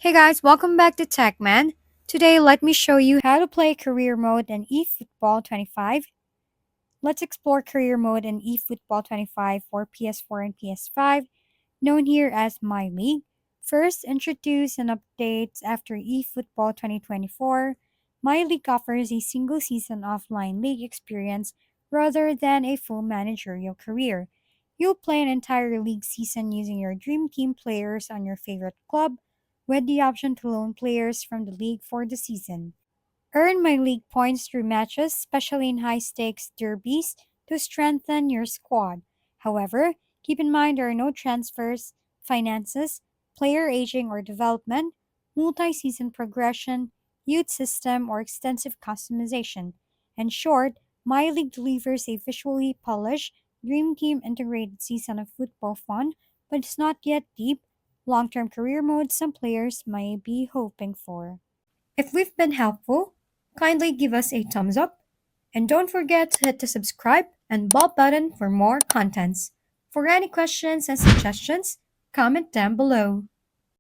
Hey guys, welcome back to TechMan. Today, let me show you how to play career mode in eFootball 25. Let's explore career mode in eFootball 25 for PS4 and PS5, known here as My League. First, introduce and updates after eFootball 2024. My League offers a single season offline league experience rather than a full managerial career. You'll play an entire league season using your dream team players on your favorite club, with the option to loan players from the league for the season. Earn My League points through matches, especially in high stakes derbies, to strengthen your squad. However, keep in mind there are no transfers, finances, player aging or development, multi season progression, youth system, or extensive customization. In short, My League delivers a visually polished, Dream Team integrated season of football fun, but it's not yet deep, long term career mode some players may be hoping for. If we've been helpful, kindly give us a thumbs up and don't forget to hit the subscribe and bell button for more contents. For any questions and suggestions, comment down below.